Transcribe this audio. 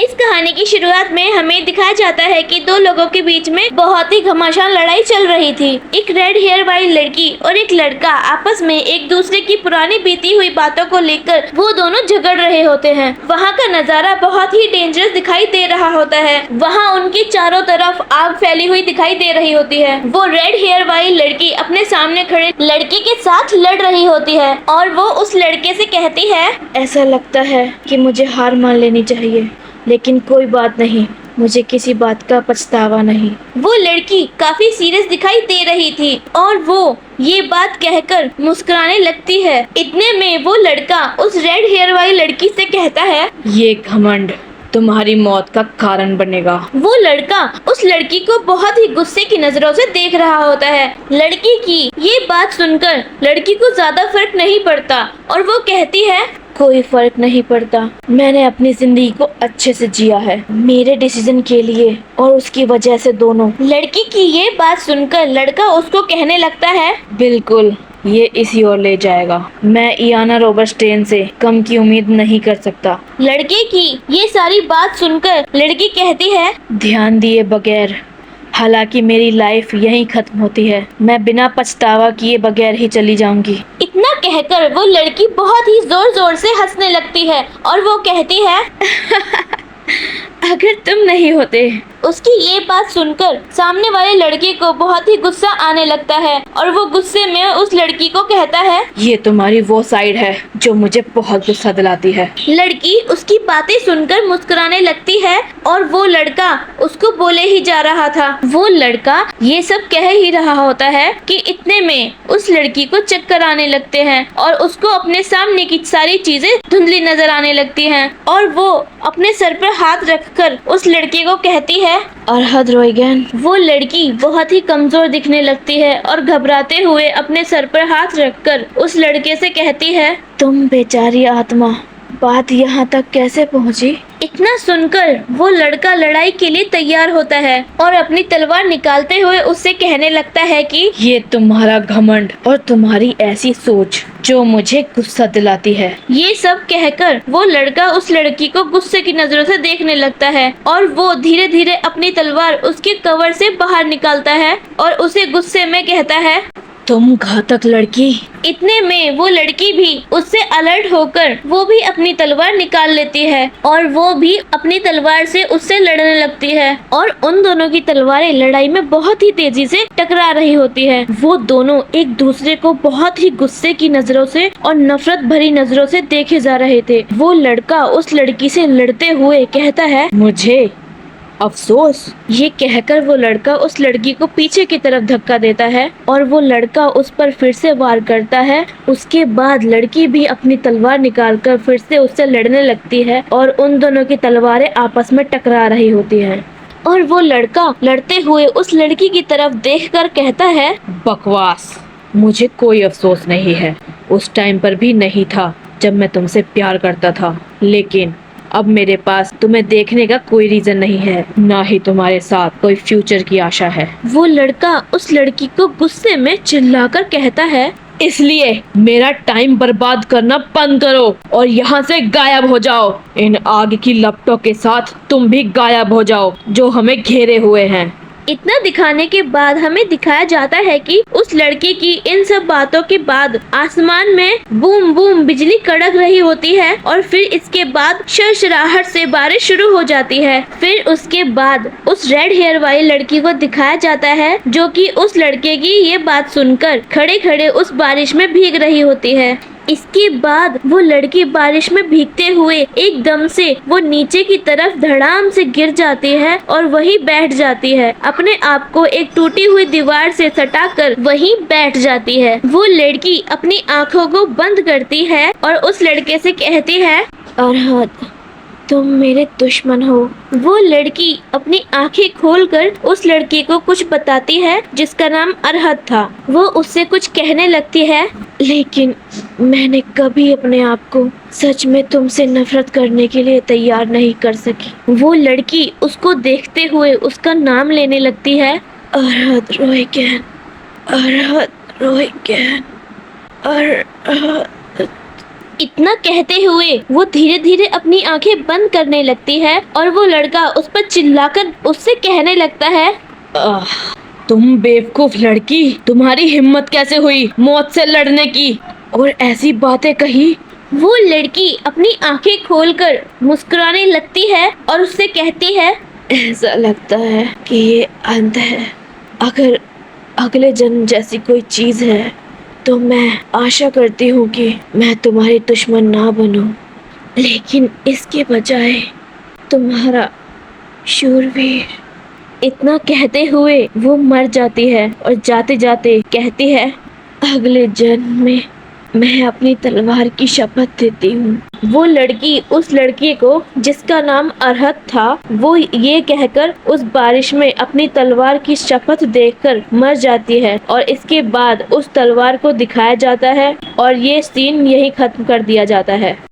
इस कहानी की शुरुआत में हमें दिखाया जाता है कि दो लोगों के बीच में बहुत ही घमासान लड़ाई चल रही थी। एक रेड हेयर वाली लड़की और एक लड़का आपस में एक दूसरे की पुरानी बीती हुई बातों को लेकर वो दोनों झगड़ रहे होते हैं। वहाँ का नजारा बहुत ही डेंजरस दिखाई दे रहा होता है। वहाँ उनके चारों तरफ आग फैली हुई दिखाई दे रही होती है। वो रेड हेयर वाली लड़की अपने सामने खड़े लड़के के साथ लड़ रही होती है और वो उस लड़के से कहती है, ऐसा लगता है कि मुझे हार मान लेनी चाहिए, लेकिन कोई बात नहीं, मुझे किसी बात का पछतावा नहीं। वो लड़की काफी सीरियस दिखाई दे रही थी और वो ये बात कहकर मुस्कुराने लगती है। इतने में वो लड़का उस रेड हेयर वाली लड़की से कहता है, ये घमंड तुम्हारी मौत का कारण बनेगा। वो लड़का उस लड़की को बहुत ही गुस्से की नजरों से देख रहा होता है। लड़की की ये बात सुनकर लड़की को ज्यादा फर्क नहीं पड़ता और वो कहती है, कोई फर्क नहीं पड़ता, मैंने अपनी जिंदगी को अच्छे से जिया है, मेरे डिसीजन के लिए और उसकी वजह से दोनों। लड़की की ये बात सुनकर लड़का उसको कहने लगता है, बिल्कुल, ये इसी ओर ले जाएगा। मैं इयाना रोबर्टस्टेन से कम की उम्मीद नहीं कर सकता। लड़के की ये सारी बात सुनकर लड़की कहती है, ध्यान दिए बगैर, हालांकि मेरी लाइफ यहीं खत्म होती है, मैं बिना पछतावा किए बगैर ही चली जाऊंगी। इतना कहकर वो लड़की बहुत ही जोर जोर से हंसने लगती है और वो कहती है, अगर तुम नहीं होते। उसकी ये बात सुनकर सामने वाले लड़के को बहुत ही गुस्सा आने लगता है और वो गुस्से में उस लड़की को कहता है, ये तुम्हारी वो साइड है जो मुझे बहुत गुस्सा दिलाती है। लड़की उसकी बातें सुनकर मुस्कुराने लगती है और वो लड़का उसको बोले ही जा रहा था। वो लड़का ये सब कह ही रहा होता है कि इतने में उस लड़की को चक्कर आने लगते हैं और उसको अपने सामने की सारी चीजें धुंधली नजर आने लगती हैं और वो अपने सर पर हाथ रखकर उस लड़के को कहती है, अरहद रोइगन। वो लड़की बहुत ही कमजोर दिखने लगती है और घबराते हुए अपने सर पर हाथ रखकर उस लड़के से कहती है, तुम बेचारी आत्मा, बात यहाँ तक कैसे पहुँची? इतना सुनकर वो लड़का लड़ाई के लिए तैयार होता है और अपनी तलवार निकालते हुए उससे कहने लगता है कि ये तुम्हारा घमंड और तुम्हारी ऐसी सोच जो मुझे गुस्सा दिलाती है। ये सब कहकर वो लड़का उस लड़की को गुस्से की नजरों से देखने लगता है और वो धीरे धीरे अपनी तलवार उसके कवर से बाहर निकालता है और उसे गुस्से में कहता है, तुम घातक लड़की। इतने में वो लड़की भी उससे अलर्ट होकर वो भी अपनी तलवार निकाल लेती है और वो भी अपनी तलवार से उससे लड़ने लगती है और उन दोनों की तलवारें लड़ाई में बहुत ही तेजी से टकरा रही होती है। वो दोनों एक दूसरे को बहुत ही गुस्से की नजरों से और नफरत भरी नजरों से देखे जा रहे थे। वो लड़का उस लड़की से लड़ते हुए कहता है, मुझे अफसोस। ये कहकर वो लड़का उस लड़की को पीछे की तरफ धक्का देता है और वो लड़का उस पर फिर से वार करता है। उसके बाद लड़की भी अपनी तलवार निकालकर फिर से उससे लड़ने लगती है और उन दोनों की तलवारें आपस में टकरा रही होती हैं। और वो लड़का लड़ते हुए उस लड़की की तरफ देखकर कहता है, बकवास, मुझे कोई अफसोस नहीं है। उस टाइम पर भी नहीं था जब मैं तुमसे प्यार करता था, लेकिन अब मेरे पास तुम्हें देखने का कोई रीजन नहीं है, ना ही तुम्हारे साथ कोई फ्यूचर की आशा है। वो लड़का उस लड़की को गुस्से में चिल्लाकर कहता है, इसलिए मेरा टाइम बर्बाद करना बंद करो और यहाँ से गायब हो जाओ। इन आग की लपटों के साथ तुम भी गायब हो जाओ जो हमें घेरे हुए हैं। इतना दिखाने के बाद हमें दिखाया जाता है कि उस लड़के की इन सब बातों के बाद आसमान में बूम बूम बिजली कड़क रही होती है और फिर इसके बाद शरशराहट से बारिश शुरू हो जाती है। फिर उसके बाद उस रेड हेयर वाली लड़की को दिखाया जाता है जो कि उस लड़के की ये बात सुनकर खड़े खड़े उस बारिश में भीग रही होती है। इसके बाद वो लड़की बारिश में भीगते हुए एकदम से वो नीचे की तरफ धड़ाम से गिर जाती है और वहीं बैठ जाती है। अपने आप को एक टूटी हुई दीवार से सटाकर वहीं बैठ जाती है। वो लड़की अपनी आंखों को बंद करती है और उस लड़के से कहती है, अरहद, तुम मेरे दुश्मन हो। वो लड़की अपनी आंखें खोलकर उस लड़के को कुछ बताती है जिसका नाम अरहद था। वो उससे कुछ कहने लगती है, लेकिन मैंने कभी अपने आप को सच में तुमसे नफरत करने के लिए तैयार नहीं कर सकी। वो लड़की उसको देखते हुए उसका नाम लेने लगती है, अरहद रोइगन, अरहद रोइगन, अरहद इतना कहते हुए वो धीरे धीरे अपनी आंखें बंद करने लगती है और वो लड़का उस पर चिल्लाकर उससे कहने लगता है, तुम बेवकूफ लड़की, तुम्हारी हिम्मत कैसे हुई मौत से लड़ने की और ऐसी बातें कही। वो लड़की अपनी आंखें खोलकर मुस्कुराने लगती है और उससे कहती है, ऐसा लगता है कि ये अंत है। अगर अगले जन्म जैसी कोई चीज है तो मैं आशा करती हूँ कि मैं तुम्हारी दुश्मन ना बनूं, लेकिन इसके बजाय तुम्हारा शूरवीर। इतना कहते हुए वो मर जाती है और जाते जाते कहती है, अगले जन्म में मैं अपनी तलवार की शपथ देती हूँ। वो लड़की उस लड़के को जिसका नाम अरहत था वो ये कहकर उस बारिश में अपनी तलवार की शपथ देकर मर जाती है और इसके बाद उस तलवार को दिखाया जाता है और ये सीन यही खत्म कर दिया जाता है।